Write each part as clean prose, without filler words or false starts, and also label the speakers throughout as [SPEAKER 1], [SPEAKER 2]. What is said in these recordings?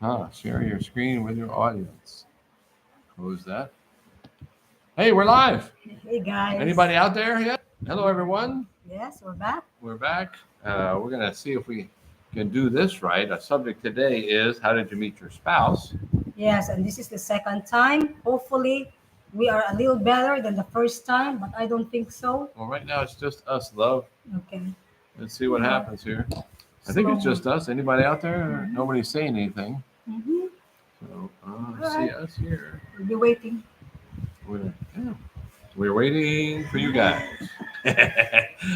[SPEAKER 1] Share your screen with your audience. Close that. Hey, we're live.
[SPEAKER 2] Hey guys.
[SPEAKER 1] Anybody out there yet? Hello, everyone.
[SPEAKER 2] Yes, we're back.
[SPEAKER 1] We're back. We're going to see if we can do this right. Our subject today is how did you meet your spouse?
[SPEAKER 2] Yes, and this is the second time. Hopefully, we are a little better than the first time, but I don't think so.
[SPEAKER 1] Well, right now it's just us, love.
[SPEAKER 2] Okay.
[SPEAKER 1] Let's see what
[SPEAKER 2] But
[SPEAKER 1] happens here. I think it's
[SPEAKER 2] slowly.
[SPEAKER 1] just us. Anybody out there?
[SPEAKER 2] Mhm.
[SPEAKER 1] Nobody's saying anything.
[SPEAKER 2] Mhm.
[SPEAKER 1] So
[SPEAKER 2] All
[SPEAKER 1] see
[SPEAKER 2] right.
[SPEAKER 1] us here.
[SPEAKER 2] We'll be waiting.
[SPEAKER 1] Yeah. We're waiting for you guys.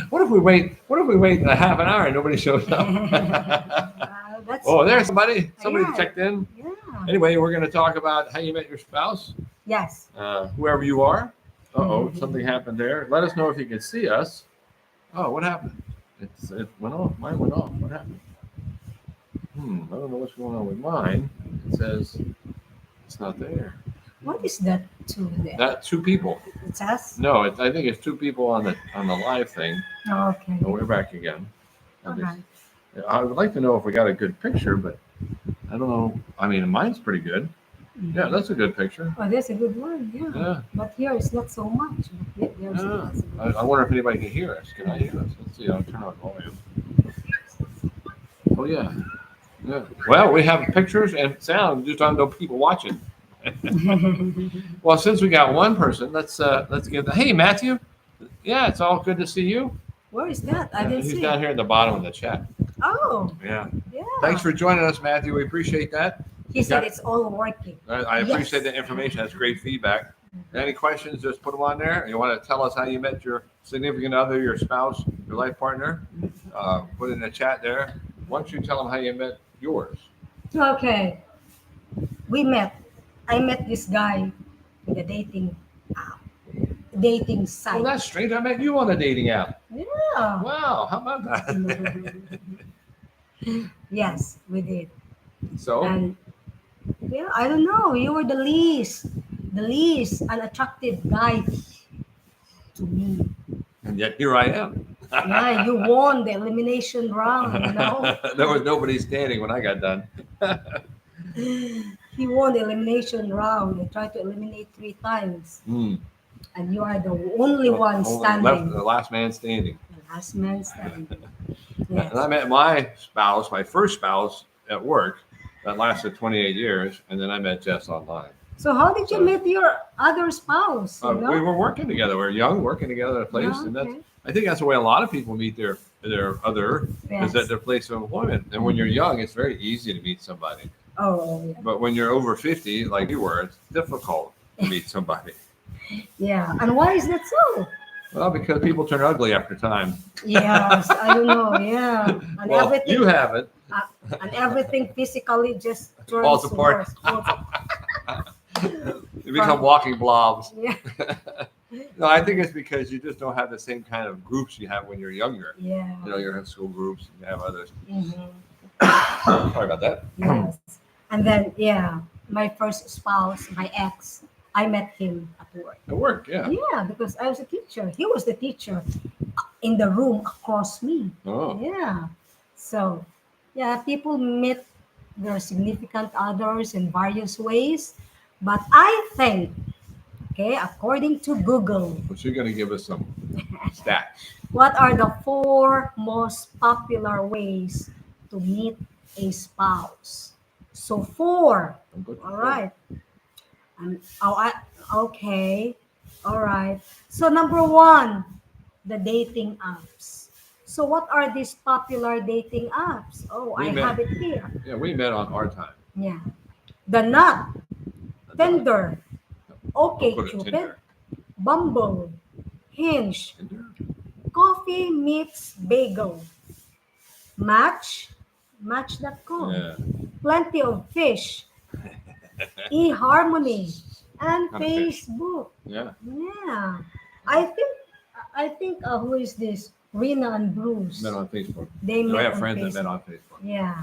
[SPEAKER 1] What if we wait? What if we wait a half an hour and nobody shows up?
[SPEAKER 2] That's
[SPEAKER 1] Oh, there's
[SPEAKER 2] fine.
[SPEAKER 1] somebody. Somebody
[SPEAKER 2] Yeah.
[SPEAKER 1] checked in.
[SPEAKER 2] Yeah.
[SPEAKER 1] Anyway, we're going to talk about how you met your spouse,
[SPEAKER 2] Yes.
[SPEAKER 1] whoever you are. Something happened there. Let us know if you can see us. Oh, what happened? It went off. Mine went off. What happened? I don't know what's going on with mine. It says it's not there.
[SPEAKER 2] What is that to there?
[SPEAKER 1] That two people.
[SPEAKER 2] It's us.
[SPEAKER 1] No, I think it's two people on the live thing.
[SPEAKER 2] Oh, okay.
[SPEAKER 1] Oh, we're back again.
[SPEAKER 2] All right.
[SPEAKER 1] I would like to know if we got a good picture, but I don't know. I mean, mine's pretty good. Yeah,
[SPEAKER 2] Mhm.
[SPEAKER 1] that's a good picture.
[SPEAKER 2] Oh, that's a good one. Yeah.
[SPEAKER 1] Yeah.
[SPEAKER 2] But here it's not so much. But there's
[SPEAKER 1] Yeah.
[SPEAKER 2] that's a good
[SPEAKER 1] I wonder if anybody can hear us. Can I hear us? Let's see. I'll turn on volume. Oh yeah. Yeah. Well, we have pictures and sound. Just don't know people watching.
[SPEAKER 2] one.
[SPEAKER 1] Well, since we got one person, let's give the. Hey, Matthew. Yeah, it's all good to see you.
[SPEAKER 2] Where is that? I didn't
[SPEAKER 1] He's
[SPEAKER 2] see
[SPEAKER 1] down
[SPEAKER 2] it.
[SPEAKER 1] here at the bottom of the chat.
[SPEAKER 2] Oh,
[SPEAKER 1] Yeah.
[SPEAKER 2] yeah.
[SPEAKER 1] Thanks for joining us, Matthew. We appreciate that.
[SPEAKER 2] He said it's all working.
[SPEAKER 1] I appreciate
[SPEAKER 2] Yes.
[SPEAKER 1] the information. That's great feedback. Any questions, just put them on there. You want to tell us how you met your significant other, your spouse, your life partner, put it in the chat there. Why don't you tell them how you met yours?
[SPEAKER 2] Okay. We met. I met this guy in the dating
[SPEAKER 1] Well,
[SPEAKER 2] site.
[SPEAKER 1] that's strange. I met you on a dating app.
[SPEAKER 2] Yeah.
[SPEAKER 1] Wow, how about that?
[SPEAKER 2] Yes, we did.
[SPEAKER 1] So,
[SPEAKER 2] And yeah, I don't know. You were the least unattractive guy to me.
[SPEAKER 1] and yet here I am.
[SPEAKER 2] Yeah, you won the elimination round.
[SPEAKER 1] There was nobody standing when I got done.
[SPEAKER 2] He won the elimination round. They tried to eliminate 3 times,
[SPEAKER 1] Hmm.
[SPEAKER 2] and you are the only one
[SPEAKER 1] Left
[SPEAKER 2] standing.
[SPEAKER 1] the last man standing.
[SPEAKER 2] The last man standing.
[SPEAKER 1] And I
[SPEAKER 2] Yes.
[SPEAKER 1] met my spouse, my first spouse at work that lasted 28 years. And then I met Jess online.
[SPEAKER 2] So how did you meet your other spouse?
[SPEAKER 1] We were working together. We were young, working together at a place.
[SPEAKER 2] Yeah,
[SPEAKER 1] And that's,
[SPEAKER 2] okay.
[SPEAKER 1] I think that's the way a lot of people meet their other is
[SPEAKER 2] Yes.
[SPEAKER 1] at their place of employment. And when you're young, it's very easy to meet somebody.
[SPEAKER 2] Oh, yeah.
[SPEAKER 1] But when you're over 50, like you were, it's difficult to meet somebody.
[SPEAKER 2] Yeah. And why is that so?
[SPEAKER 1] Well, because people turn ugly after time.
[SPEAKER 2] Yes, I don't know. Yeah. And
[SPEAKER 1] Well,
[SPEAKER 2] everything
[SPEAKER 1] you haven't.
[SPEAKER 2] uh, and everything physically just turns
[SPEAKER 1] Falls apart.
[SPEAKER 2] worse. Falls apart.
[SPEAKER 1] You become walking blobs.
[SPEAKER 2] Yeah.
[SPEAKER 1] No, I think it's because you just don't have the same kind of groups you have when you're younger.
[SPEAKER 2] Yeah.
[SPEAKER 1] You know, you have school groups, you have others.
[SPEAKER 2] Mhm.
[SPEAKER 1] Sorry about that.
[SPEAKER 2] Yes. And then, yeah, my first spouse, my ex, I met him at work.
[SPEAKER 1] It worked, yeah.
[SPEAKER 2] Yeah, because I was a teacher. He was the teacher in the room across me.
[SPEAKER 1] Oh,
[SPEAKER 2] Yeah. So, yeah, people meet their significant others in various ways. But I think, okay, according to Google,
[SPEAKER 1] but you're going to give us some stats.
[SPEAKER 2] what are the 4 most popular ways to meet a spouse? So, 4.
[SPEAKER 1] I'm good.
[SPEAKER 2] All right. Okay. All right. So, number 1, the dating apps. So, what are these popular dating apps? Oh,
[SPEAKER 1] We
[SPEAKER 2] I
[SPEAKER 1] met.
[SPEAKER 2] have it here.
[SPEAKER 1] Yeah, we met on our time.
[SPEAKER 2] Yeah. The Nut, Tinder,
[SPEAKER 1] I'll put it
[SPEAKER 2] OkCupid,
[SPEAKER 1] Tinder.
[SPEAKER 2] Bumble, Hinge,
[SPEAKER 1] Tinder?
[SPEAKER 2] Coffee Meets Bagel, Match.com,
[SPEAKER 1] Yeah.
[SPEAKER 2] Plenty of Fish, eHarmony, and
[SPEAKER 1] On Facebook.
[SPEAKER 2] Facebook.
[SPEAKER 1] Yeah.
[SPEAKER 2] Yeah. I think who is this? Rena and Bruce.
[SPEAKER 1] Met on Facebook.
[SPEAKER 2] They
[SPEAKER 1] I
[SPEAKER 2] met
[SPEAKER 1] have
[SPEAKER 2] on
[SPEAKER 1] friends that
[SPEAKER 2] Facebook.
[SPEAKER 1] met on Facebook.
[SPEAKER 2] Yeah.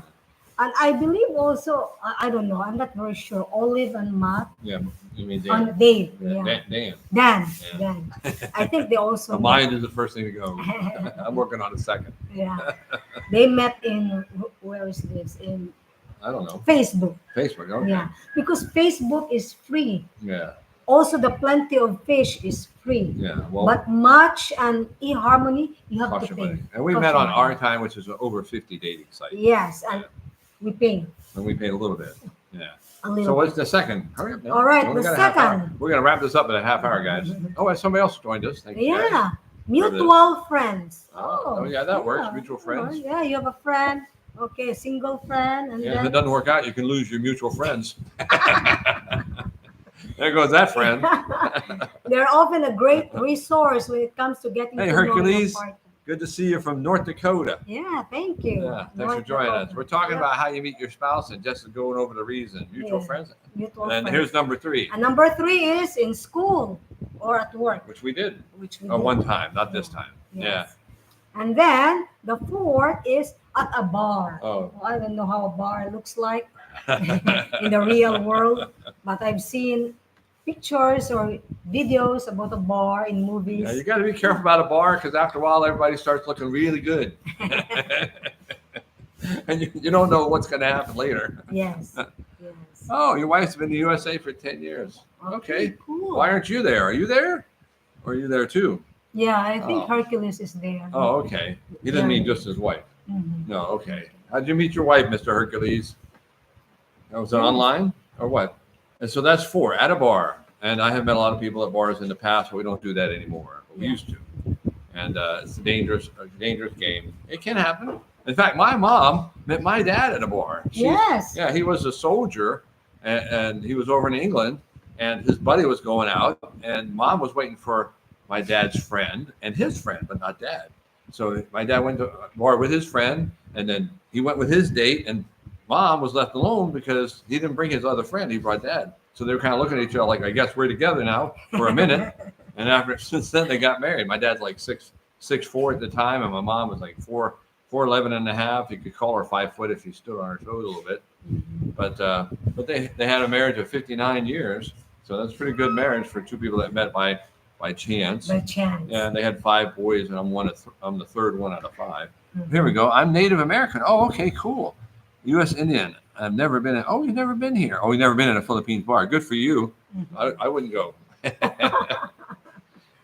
[SPEAKER 2] And I believe also, I don't know, I'm not very sure, Olive and Matt
[SPEAKER 1] Yeah, you mean Dan?
[SPEAKER 2] on Dave. Yeah.
[SPEAKER 1] Dan.
[SPEAKER 2] Dan.
[SPEAKER 1] Yeah.
[SPEAKER 2] Dan. I think they also
[SPEAKER 1] The mind is the first thing to go. I'm working on a second.
[SPEAKER 2] yeah. They met in, where is this? In
[SPEAKER 1] I don't know.
[SPEAKER 2] Facebook.
[SPEAKER 1] Facebook. Okay.
[SPEAKER 2] Yeah, because Facebook is free.
[SPEAKER 1] Yeah.
[SPEAKER 2] Also, the Plenty of Fish is free.
[SPEAKER 1] Yeah. Well,
[SPEAKER 2] But Match and eHarmony, you have
[SPEAKER 1] cost
[SPEAKER 2] to
[SPEAKER 1] you
[SPEAKER 2] pay.
[SPEAKER 1] money. And we
[SPEAKER 2] Cost
[SPEAKER 1] met
[SPEAKER 2] you
[SPEAKER 1] on
[SPEAKER 2] money.
[SPEAKER 1] Our Time, which is an over 50 dating site.
[SPEAKER 2] Yes, and we pay
[SPEAKER 1] And we paid a little bit. Yeah.
[SPEAKER 2] a little.
[SPEAKER 1] So what's the second? Hurry up now.
[SPEAKER 2] All right,
[SPEAKER 1] We only
[SPEAKER 2] the
[SPEAKER 1] got a half hour.
[SPEAKER 2] second.
[SPEAKER 1] We're going to wrap this up in a half hour, guys. Oh, and somebody else joined us. Thank you. guys.
[SPEAKER 2] Yeah, mutual friends.
[SPEAKER 1] Oh, yeah, that works. Mutual friends.
[SPEAKER 2] Yeah, you have a friend. Okay, a single friend, and
[SPEAKER 1] Yeah, if it
[SPEAKER 2] then
[SPEAKER 1] doesn't work out, you can lose your mutual friends. There goes that friend.
[SPEAKER 2] they're often a great resource when it comes to getting
[SPEAKER 1] Hey,
[SPEAKER 2] to know your
[SPEAKER 1] Hercules.
[SPEAKER 2] partner.
[SPEAKER 1] Good to see you from North Dakota.
[SPEAKER 2] Yeah, thank you.
[SPEAKER 1] Yeah, thanks for
[SPEAKER 2] North
[SPEAKER 1] joining us.
[SPEAKER 2] Dakota.
[SPEAKER 1] We're talking
[SPEAKER 2] Yep,
[SPEAKER 1] about how you meet your spouse and just going over the reason. Mutual
[SPEAKER 2] Yeah.
[SPEAKER 1] friends.
[SPEAKER 2] mutual
[SPEAKER 1] And then
[SPEAKER 2] friends.
[SPEAKER 1] here's number 3,
[SPEAKER 2] And number 3 is in school or at work,
[SPEAKER 1] which we did
[SPEAKER 2] which we
[SPEAKER 1] one
[SPEAKER 2] did.
[SPEAKER 1] time, not this time.
[SPEAKER 2] Yes. And then the 4th is at a bar.
[SPEAKER 1] Oh.
[SPEAKER 2] I don't know how a bar looks like
[SPEAKER 1] Yeah.
[SPEAKER 2] in the real world, but I've seen pictures or videos about a bar in movies.
[SPEAKER 1] Yeah, you got to be careful about a bar because after a while, everybody starts looking really good. And you don't know what's going to happen later.
[SPEAKER 2] Yes. Yes.
[SPEAKER 1] Oh, your wife's been in the USA for 10 years. Okay.
[SPEAKER 2] Cool.
[SPEAKER 1] Why aren't you there? Are you there? Or are you there too?
[SPEAKER 2] Yeah, I think
[SPEAKER 1] Oh.
[SPEAKER 2] Hercules is there.
[SPEAKER 1] Oh, okay. He didn't mean just his wife.
[SPEAKER 2] Mhm.
[SPEAKER 1] No, okay. How'd you meet your wife, Mr. Hercules? That was it online or what? And so that's 4 at a bar. And I have met a lot of people at bars in the past, but we don't do that anymore. But we
[SPEAKER 2] Yeah.
[SPEAKER 1] used to. And it's a dangerous game. It can happen. In fact, my mom met my dad at a bar.
[SPEAKER 2] Yes.
[SPEAKER 1] Yeah, he was a soldier and he was over in England and his buddy was going out and mom was waiting for my dad's friend and his friend, but not dad. So my dad went to a bar with his friend and then he went with his date and mom was left alone because he didn't bring his other friend. He brought dad. So they were kind of looking at each other like, I guess we're together now for a minute. And since then they got married. My dad's like 6'4" at the time. And my mom was like 4'11" and a half. You could call her 5 foot if she stood on her toes a little bit. But they had a marriage of 59 years. So that's a pretty good marriage for 2 people that met by chance.
[SPEAKER 2] By chance.
[SPEAKER 1] Yeah, and they had 5 boys, and I'm the third one out of 5.
[SPEAKER 2] Mhm.
[SPEAKER 1] Here we go. I'm Native American. Oh, okay, cool. U.S. Indian. I've never been. Oh, you've never been here. Oh, you've never been in a Philippines bar. Good for you.
[SPEAKER 2] Mhm.
[SPEAKER 1] I wouldn't go.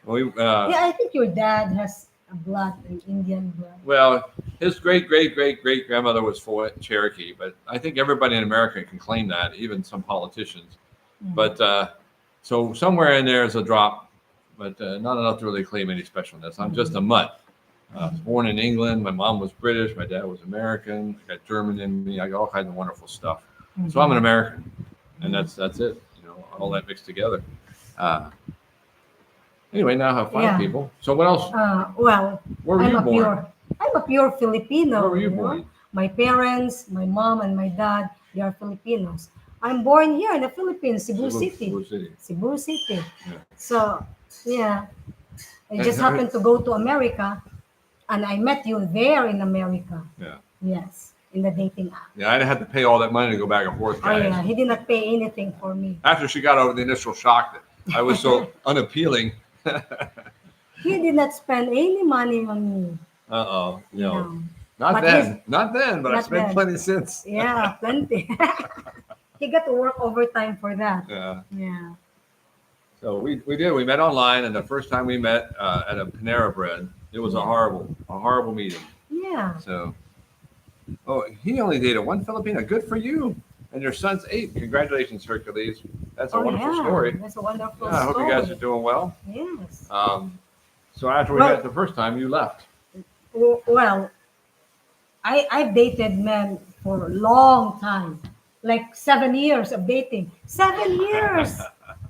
[SPEAKER 2] Yeah, I think your dad has a blood, an Indian blood.
[SPEAKER 1] Well, his great grandmother was full Cherokee, but I think everybody in America can claim that, even some politicians.
[SPEAKER 2] Mhm.
[SPEAKER 1] But so somewhere in there is a drop, but not enough to really claim any specialness. I'm just a mutt. I was born in England. My mom was British. My dad was American. I got German in me. I got all kinds of wonderful stuff. So I'm an American, and that's it. You know, all that mixed together. Anyway, now I have 5
[SPEAKER 2] Yeah.
[SPEAKER 1] people. So what else?
[SPEAKER 2] Well,
[SPEAKER 1] Where were you born?
[SPEAKER 2] I'm a pure Filipino.
[SPEAKER 1] Where were you
[SPEAKER 2] know?
[SPEAKER 1] born?
[SPEAKER 2] My parents, my mom and my dad, they are Filipinos. I'm born here in the Philippines, Cebu City.
[SPEAKER 1] Cebu City.
[SPEAKER 2] Cebu City.
[SPEAKER 1] Yeah.
[SPEAKER 2] So, yeah, I
[SPEAKER 1] And
[SPEAKER 2] just happened to go to America, and I met you there in America.
[SPEAKER 1] Yeah.
[SPEAKER 2] Yes, in the dating app.
[SPEAKER 1] Yeah, I had to pay all that money to go back and forth,
[SPEAKER 2] Oh,
[SPEAKER 1] guys.
[SPEAKER 2] yeah, he did not pay anything for me.
[SPEAKER 1] After she got over the initial shock that I was so unappealing.
[SPEAKER 2] He did not spend any money on me.
[SPEAKER 1] Uh-oh. No.
[SPEAKER 2] No.
[SPEAKER 1] Not
[SPEAKER 2] But
[SPEAKER 1] then. Not then, but I
[SPEAKER 2] not
[SPEAKER 1] spent
[SPEAKER 2] then.
[SPEAKER 1] plenty since.
[SPEAKER 2] Yeah, plenty. He got to work overtime for that.
[SPEAKER 1] Yeah.
[SPEAKER 2] Yeah.
[SPEAKER 1] So we did. We met online, and the first time we met at a Panera Bread, it was a horrible meeting.
[SPEAKER 2] Yeah.
[SPEAKER 1] So, oh, he only dated 1 Filipino. Good for you. And your son's 8. Congratulations, Hercules. That's a wonderful story.
[SPEAKER 2] That's a wonderful
[SPEAKER 1] Yeah, I hope
[SPEAKER 2] story.
[SPEAKER 1] you guys are doing well.
[SPEAKER 2] Yes.
[SPEAKER 1] So after we
[SPEAKER 2] Well-
[SPEAKER 1] met the first time, you left.
[SPEAKER 2] Well, I've dated men for a long time, like 7 years of dating. 7 years,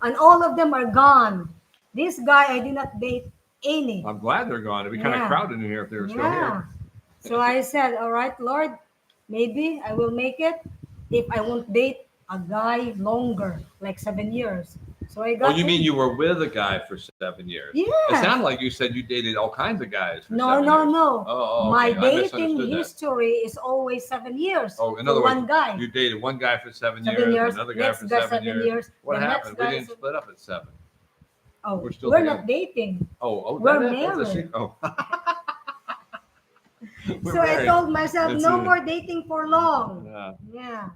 [SPEAKER 2] and all of them are gone. This guy, I did not date any.
[SPEAKER 1] I'm glad they're gone. It'd be kind of
[SPEAKER 2] Yeah.
[SPEAKER 1] crowded in here if they were still
[SPEAKER 2] Yeah.
[SPEAKER 1] here.
[SPEAKER 2] So I said, all right, Lord, maybe I will make it if I won't date a guy longer, like 7 years. So I
[SPEAKER 1] Oh,
[SPEAKER 2] got.
[SPEAKER 1] you mean
[SPEAKER 2] in.
[SPEAKER 1] you were with a guy for 7 years?
[SPEAKER 2] Yeah.
[SPEAKER 1] It sounded like you said you dated all kinds of guys. For
[SPEAKER 2] No,
[SPEAKER 1] 7
[SPEAKER 2] no,
[SPEAKER 1] years.
[SPEAKER 2] no.
[SPEAKER 1] Oh,
[SPEAKER 2] My
[SPEAKER 1] okay. I
[SPEAKER 2] dating
[SPEAKER 1] misunderstood that.
[SPEAKER 2] history is always 7 years.
[SPEAKER 1] Oh, in
[SPEAKER 2] for
[SPEAKER 1] other words,
[SPEAKER 2] one guy.
[SPEAKER 1] you dated one guy for 7
[SPEAKER 2] 7
[SPEAKER 1] years,
[SPEAKER 2] years,
[SPEAKER 1] another guy
[SPEAKER 2] next
[SPEAKER 1] for
[SPEAKER 2] guy
[SPEAKER 1] 7 years. What
[SPEAKER 2] the next
[SPEAKER 1] happened? We
[SPEAKER 2] guy
[SPEAKER 1] didn't
[SPEAKER 2] is-
[SPEAKER 1] split up at 7.
[SPEAKER 2] Oh,
[SPEAKER 1] We're still
[SPEAKER 2] we're
[SPEAKER 1] together.
[SPEAKER 2] not dating.
[SPEAKER 1] Oh,
[SPEAKER 2] We're
[SPEAKER 1] that's a
[SPEAKER 2] married.
[SPEAKER 1] Oh, We're
[SPEAKER 2] So I
[SPEAKER 1] married.
[SPEAKER 2] told myself,
[SPEAKER 1] That's
[SPEAKER 2] no
[SPEAKER 1] it.
[SPEAKER 2] more dating for long.
[SPEAKER 1] Yeah.
[SPEAKER 2] Yeah.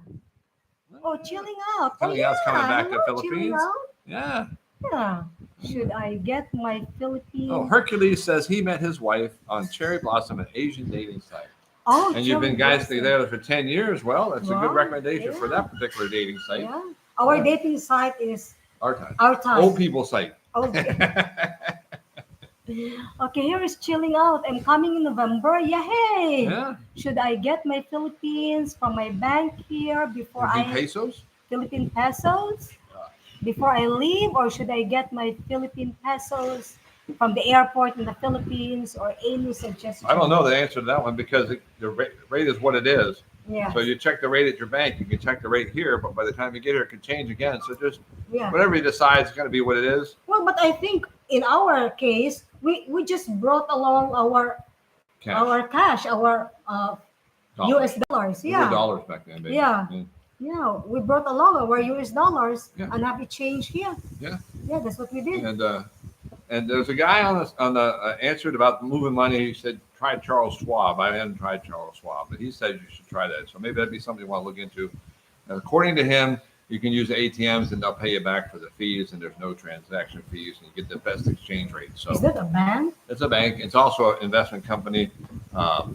[SPEAKER 2] Oh, chilling out.
[SPEAKER 1] Something else coming back to
[SPEAKER 2] Hello, chilling
[SPEAKER 1] Philippines.
[SPEAKER 2] out.
[SPEAKER 1] Yeah.
[SPEAKER 2] Yeah. Should I get my Philippine?
[SPEAKER 1] Oh, Hercules says he met his wife on Cherry Blossom, an Asian dating site.
[SPEAKER 2] Oh,
[SPEAKER 1] And you've been
[SPEAKER 2] Cherry
[SPEAKER 1] guys
[SPEAKER 2] Blossom.
[SPEAKER 1] there for 10 years. Well, that's a good
[SPEAKER 2] Wow,
[SPEAKER 1] recommendation for
[SPEAKER 2] yeah.
[SPEAKER 1] that particular dating site.
[SPEAKER 2] Yeah. Our
[SPEAKER 1] Yeah.
[SPEAKER 2] dating site is
[SPEAKER 1] Our time.
[SPEAKER 2] our time.
[SPEAKER 1] Old people site.
[SPEAKER 2] Okay. Okay, here is chilling out. I'm coming in November. Yay!
[SPEAKER 1] Yeah.
[SPEAKER 2] Should I get my Philippines from my bank here before
[SPEAKER 1] Philippine
[SPEAKER 2] I
[SPEAKER 1] pesos?
[SPEAKER 2] Philippine pesos before I leave, or should I get my Philippine pesos from the airport in the Philippines, or any suggestion?
[SPEAKER 1] I don't know the answer to that one because the rate is what it is.
[SPEAKER 2] Yeah.
[SPEAKER 1] So you check the rate at your bank, you can check the rate here, but by the time you get here, it could change again. So just
[SPEAKER 2] Yeah.
[SPEAKER 1] whatever you decide is going to be what it is.
[SPEAKER 2] Well, but I think in our case, we just brought along our cash, our
[SPEAKER 1] Dollars.
[SPEAKER 2] US dollars.
[SPEAKER 1] We were
[SPEAKER 2] Yeah.
[SPEAKER 1] dollars back then, baby.
[SPEAKER 2] Yeah. Yeah, we brought along our US dollars
[SPEAKER 1] Yeah.
[SPEAKER 2] and have it changed here.
[SPEAKER 1] Yeah.
[SPEAKER 2] Yeah, that's what we did.
[SPEAKER 1] And there's a guy on the answered about moving money. He said try Charles Schwab. I haven't tried Charles Schwab, but he said you should try that. So maybe that'd be something you want to look into. And according to him, you can use the ATMs and they'll pay you back for the fees, and there's no transaction fees, and you get the best exchange rate. So
[SPEAKER 2] Is that a bank?
[SPEAKER 1] it's a bank. It's also an investment company.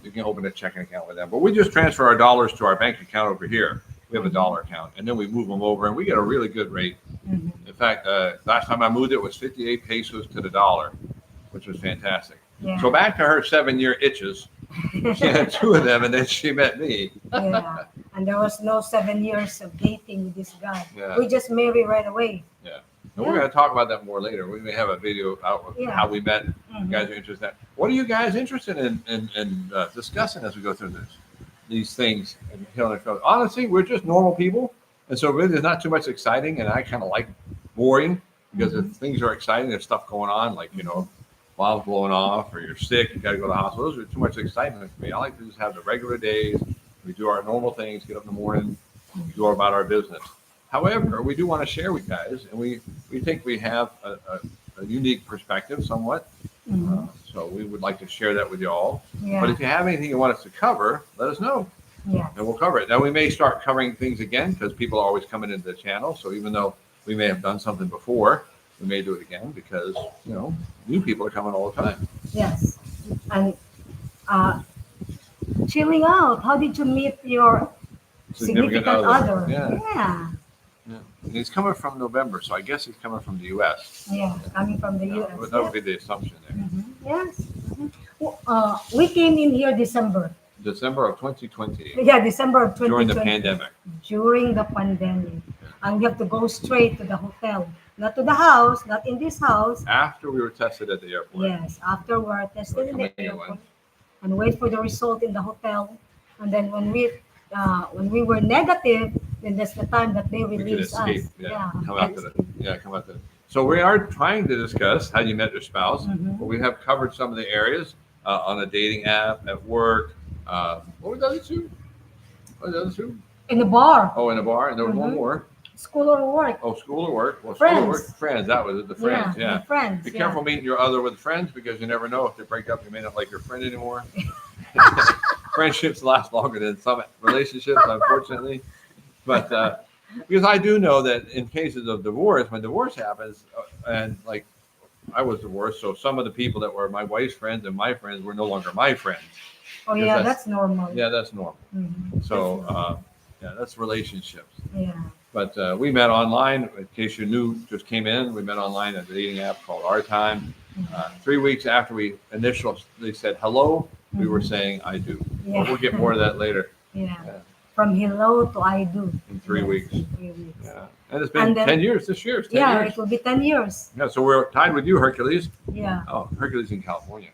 [SPEAKER 1] You can open a checking account with them. But we just transfer our dollars to our bank account over here. We have a dollar account, and then we move them over, and we get a really good rate.
[SPEAKER 2] Mhm.
[SPEAKER 1] In fact, last time I moved it was 58 pesos to the dollar, which was fantastic.
[SPEAKER 2] Yeah.
[SPEAKER 1] So back to her 7-year itches. She had 2 of them, and then she met me.
[SPEAKER 2] Yeah. And there was no 7 years of dating with this guy.
[SPEAKER 1] Yeah.
[SPEAKER 2] We just married right away.
[SPEAKER 1] And we're going to talk about that more later. We may have a video out of
[SPEAKER 2] Yeah.
[SPEAKER 1] how we met.
[SPEAKER 2] Mhm.
[SPEAKER 1] You guys are interested in that. What are you guys interested in discussing as we go through these things? And honestly, we're just normal people. And so really there's not too much exciting. And I kind of like boring because if things are exciting, there's stuff going on, like, bombs blowing off or you're sick, you got to go to the hospital. Those are too much excitement for me. I like to just have the regular days. We do our normal things, get up in the morning, we go about our business. However, we do want to share with guys, and we think we have a unique perspective somewhat.
[SPEAKER 2] Mhm.
[SPEAKER 1] So we would like to share that with you all.
[SPEAKER 2] Yeah.
[SPEAKER 1] But if you have anything you want us to cover, let us know,
[SPEAKER 2] Yeah.
[SPEAKER 1] and we'll cover it. Now, we may start covering things again because people are always coming into the channel. So even though we may have done something before, we may do it again because, new people are coming all the time.
[SPEAKER 2] Yes. And chilling out. How did you meet your significant other?
[SPEAKER 1] Yeah.
[SPEAKER 2] Yeah.
[SPEAKER 1] And he's coming from November, so I guess he's coming from the U.S.
[SPEAKER 2] Yeah. Coming from the US.
[SPEAKER 1] That would be the assumption there.
[SPEAKER 2] Mhm. Yes. Mhm. Well, we came in here December.
[SPEAKER 1] December of 2020,
[SPEAKER 2] Yeah, December of 2020.
[SPEAKER 1] during the pandemic.
[SPEAKER 2] During the pandemic. And we have to go straight to the hotel. Not to the house, not in this house.
[SPEAKER 1] After we were tested at the airport.
[SPEAKER 2] Yes, after we're tested in the
[SPEAKER 1] Coming in
[SPEAKER 2] airport.
[SPEAKER 1] one.
[SPEAKER 2] And wait for the result in the hotel. And then when we were negative, then that's the time that they
[SPEAKER 1] We could
[SPEAKER 2] release us.
[SPEAKER 1] escape. Come out to So we are trying to discuss how you met your spouse.
[SPEAKER 2] Mhm.
[SPEAKER 1] But we have covered some of the areas on a dating app, at work. What were the other two?
[SPEAKER 2] In the bar,
[SPEAKER 1] Oh, in a bar, and there was one
[SPEAKER 2] Mhm.
[SPEAKER 1] more.
[SPEAKER 2] school or work.
[SPEAKER 1] Oh, school or work. Well, school or work.
[SPEAKER 2] Friends.
[SPEAKER 1] Friends. That was it. The friends. Yeah.
[SPEAKER 2] the friends.
[SPEAKER 1] Be
[SPEAKER 2] yeah.
[SPEAKER 1] careful meeting your other with friends because you never know if they break up. You may not like your friend anymore. Friendships last longer than some relationships, unfortunately. But because I do know that in cases of divorce, when divorce happens, and like I was divorced, so some of the people that were my wife's friends and my friends were no longer my friends.
[SPEAKER 2] Oh
[SPEAKER 1] because
[SPEAKER 2] yeah,
[SPEAKER 1] that's-
[SPEAKER 2] that's normal.
[SPEAKER 1] Yeah, that's normal.
[SPEAKER 2] Mhm.
[SPEAKER 1] So that's relationships.
[SPEAKER 2] Yeah.
[SPEAKER 1] But we met online. In case you knew, just came in. We met online at a dating app called Our Time. 3 weeks after we initially said hello, we were saying I do.
[SPEAKER 2] Yeah.
[SPEAKER 1] But we'll get more of that later
[SPEAKER 2] Yeah.
[SPEAKER 1] Yeah.
[SPEAKER 2] From hello to I do.
[SPEAKER 1] in 3
[SPEAKER 2] Yes,
[SPEAKER 1] weeks.
[SPEAKER 2] in 3 weeks.
[SPEAKER 1] Yeah. And it's been
[SPEAKER 2] And then-
[SPEAKER 1] 10 years this year. It's 10
[SPEAKER 2] Yeah,
[SPEAKER 1] years.
[SPEAKER 2] it will be 10 years.
[SPEAKER 1] Yeah, so we're tied with you, Hercules.
[SPEAKER 2] Yeah.
[SPEAKER 1] Oh, Hercules in California.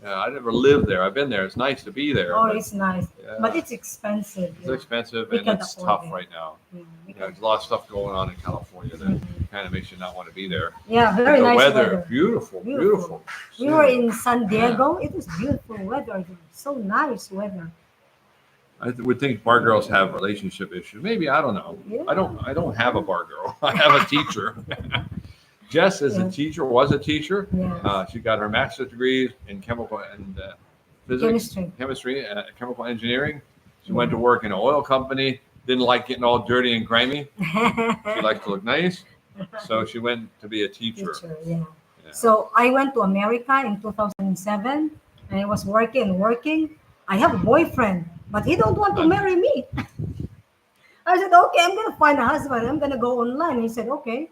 [SPEAKER 1] Yeah, I never lived there. I've been there. It's nice to be there.
[SPEAKER 2] Oh,
[SPEAKER 1] but
[SPEAKER 2] it's nice.
[SPEAKER 1] yeah,
[SPEAKER 2] But it's expensive.
[SPEAKER 1] it's expensive
[SPEAKER 2] We
[SPEAKER 1] and
[SPEAKER 2] can't
[SPEAKER 1] it's
[SPEAKER 2] afford
[SPEAKER 1] tough
[SPEAKER 2] it.
[SPEAKER 1] right now.
[SPEAKER 2] Yeah, we
[SPEAKER 1] Yeah,
[SPEAKER 2] can-
[SPEAKER 1] there's a lot of stuff going on in California that
[SPEAKER 2] Mhm.
[SPEAKER 1] kind of makes you not want to be there.
[SPEAKER 2] Yeah, very
[SPEAKER 1] the
[SPEAKER 2] nice
[SPEAKER 1] weather,
[SPEAKER 2] weather.
[SPEAKER 1] beautiful,
[SPEAKER 2] Beautiful.
[SPEAKER 1] beautiful.
[SPEAKER 2] We were in San Diego. It was beautiful weather. So nice weather.
[SPEAKER 1] I would think bar girls have relationship issues. Maybe, I don't know.
[SPEAKER 2] Yeah.
[SPEAKER 1] I don't have a bar girl. I have a teacher. Jess is
[SPEAKER 2] Yeah.
[SPEAKER 1] a teacher, was a teacher.
[SPEAKER 2] Yeah.
[SPEAKER 1] She got her master's degrees in chemical and physics, chemistry, chemical engineering. She went to work in an oil company. Didn't like getting all dirty and grimy. She liked to look nice, so she went to be a teacher.
[SPEAKER 2] Yeah.
[SPEAKER 1] Yeah.
[SPEAKER 2] So I went to America in 2007, and I was working. I have a boyfriend, but he don't want to marry me. I said, okay, I'm gonna find a husband. I'm gonna go online. He said, okay,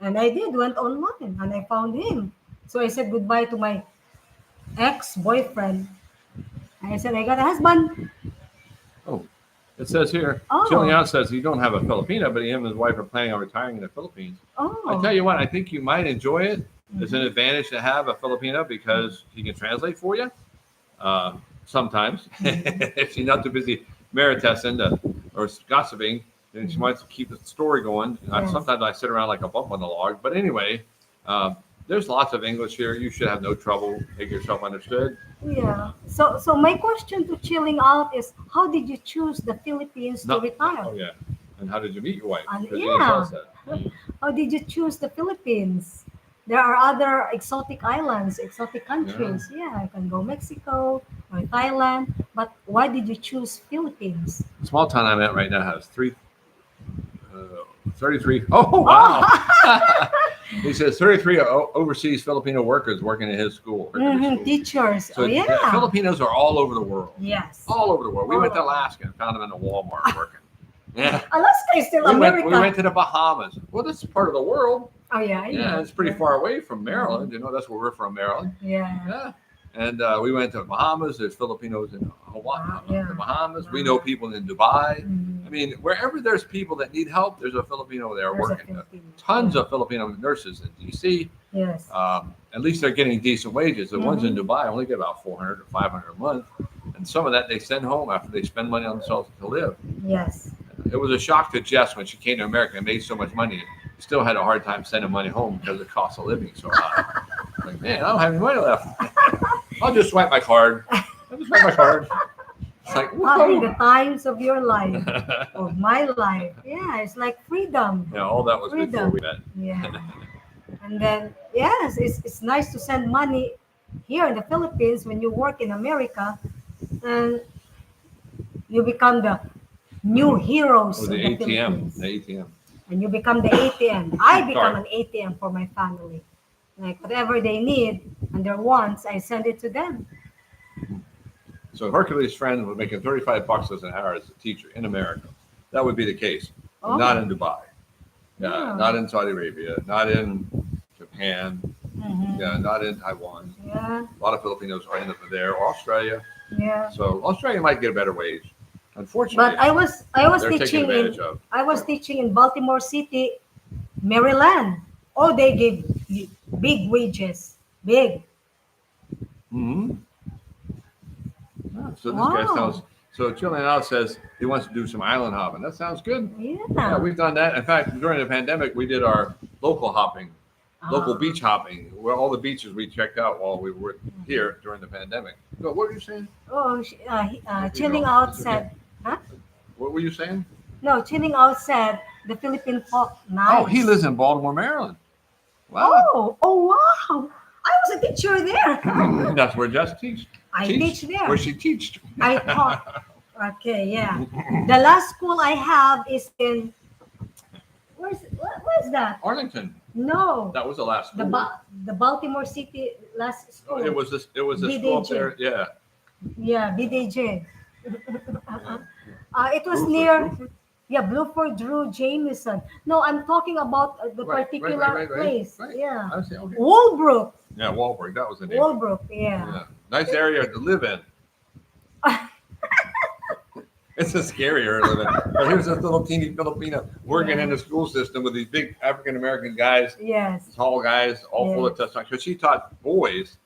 [SPEAKER 2] and I did. Went online, and I found him. So I said goodbye to my ex-boyfriend. I said, I got a husband.
[SPEAKER 1] Oh, it says here,
[SPEAKER 2] Oh.
[SPEAKER 1] Chilian says you don't have a Filipino, but him and his wife are planning on retiring in the Philippines.
[SPEAKER 2] Oh.
[SPEAKER 1] I tell you what, I think you might enjoy it. It's an advantage to have a Filipino because he can translate for you. Sometimes, if she's not too busy maritessing or gossiping, then she wants to keep the story going.
[SPEAKER 2] Yes.
[SPEAKER 1] Sometimes I sit around like a bump on the log. But anyway, there's lots of English here. You should have no trouble making yourself understood.
[SPEAKER 2] Yeah. So my question to Chilling Out is, how did you choose the Philippines to retire?
[SPEAKER 1] Oh yeah. And how did you meet your wife?
[SPEAKER 2] And
[SPEAKER 1] Because you didn't tell us that.
[SPEAKER 2] How did you choose the Philippines? There are other exotic islands, exotic countries. Yeah, I can go Mexico or Thailand. But why did you choose Philippines?
[SPEAKER 1] The small town I'm at right now has 33. Oh, wow. He says 33 overseas Filipino workers working in his school.
[SPEAKER 2] Teachers.
[SPEAKER 1] So Filipinos are all over the world.
[SPEAKER 2] Yes.
[SPEAKER 1] All over the world. We went to Alaska and found them in a Walmart working. Yeah.
[SPEAKER 2] Alaska is still America.
[SPEAKER 1] We went to the Bahamas. Well, this is part of the world.
[SPEAKER 2] Oh, yeah.
[SPEAKER 1] Yeah, it's pretty far away from Maryland. You know, that's where we're from, Maryland.
[SPEAKER 2] Yeah.
[SPEAKER 1] Yeah. And we went to the Bahamas. There's Filipinos in Hawaii, the Bahamas. We know people in Dubai. I mean, wherever there's people that need help, there's a Filipino there working. Tons of Filipino nurses in D.C.
[SPEAKER 2] Yes.
[SPEAKER 1] At least they're getting decent wages. The ones in Dubai only get about $400 to $500 a month. And some of that they send home after they spend money on themselves to live.
[SPEAKER 2] Yes.
[SPEAKER 1] It was a shock to Jess when she came to America and made so much money. Still had a hard time sending money home because of the cost of living so high. Like, man, I don't have any money left. I'll just swipe my card. It's like,
[SPEAKER 2] having the times of your life, of my life. Yeah, it's like freedom.
[SPEAKER 1] Yeah, all that was before we met.
[SPEAKER 2] Yeah. And then, yes, it's nice to send money here in the Philippines when you work in America, and you become the new heroes of
[SPEAKER 1] The
[SPEAKER 2] the
[SPEAKER 1] ATM.
[SPEAKER 2] Philippines.
[SPEAKER 1] The ATM.
[SPEAKER 2] And you become the ATM. I become an ATM for my family. Like whatever they need and their wants, I send it to them.
[SPEAKER 1] So Hercules' friend was making $35 an hour as a teacher in America. That would be the case.
[SPEAKER 2] Oh.
[SPEAKER 1] Not in Dubai.
[SPEAKER 2] Yeah.
[SPEAKER 1] Not in Saudi Arabia. Not in Japan. Yeah, not in Taiwan.
[SPEAKER 2] Yeah.
[SPEAKER 1] A lot of Filipinos are in there, or Australia.
[SPEAKER 2] Yeah.
[SPEAKER 1] So Australia might get a better wage. Unfortunately,
[SPEAKER 2] But I was
[SPEAKER 1] they're taking advantage of.
[SPEAKER 2] I was teaching in Baltimore City, Maryland. Oh, they give big wages. Big.
[SPEAKER 1] Mm-hmm. So this guy sounds. So Chilling Out says he wants to do some island hopping. That sounds good.
[SPEAKER 2] Yeah.
[SPEAKER 1] We've done that. In fact, during the pandemic, we did our local hopping, local beach hopping, where all the beaches we checked out while we were here during the pandemic. So what were you saying?
[SPEAKER 2] Oh, Chilling Out said, huh?
[SPEAKER 1] What were you saying?
[SPEAKER 2] No, Chilling Out said the Philippine folk. Nice.
[SPEAKER 1] Oh, he lives in Baltimore, Maryland. Wow.
[SPEAKER 2] Oh, wow. I was a teacher there.
[SPEAKER 1] That's where Jess teaches.
[SPEAKER 2] I teach there.
[SPEAKER 1] Where she teached.
[SPEAKER 2] I taught. Okay, yeah. The last school I have is in. Where's that?
[SPEAKER 1] Arlington.
[SPEAKER 2] No.
[SPEAKER 1] That was the last school.
[SPEAKER 2] The Baltimore City last school.
[SPEAKER 1] It was this. It was a school up there. Yeah.
[SPEAKER 2] Yeah, BDJ. It was
[SPEAKER 1] Bruford,
[SPEAKER 2] near.
[SPEAKER 1] Bruford?
[SPEAKER 2] Yeah, Bluford Drew Jameson. No, I'm talking about the particular place.
[SPEAKER 1] Right.
[SPEAKER 2] Yeah.
[SPEAKER 1] I see, okay.
[SPEAKER 2] Walbrook.
[SPEAKER 1] Yeah, Walbrook. That was the name.
[SPEAKER 2] Walbrook. Yeah.
[SPEAKER 1] Nice area to live in. It's a scary area to live in. But here's this little teeny Filipino working in the school system with these big African American guys,
[SPEAKER 2] Yes.
[SPEAKER 1] tall guys, all full of testosterone. Because she taught boys,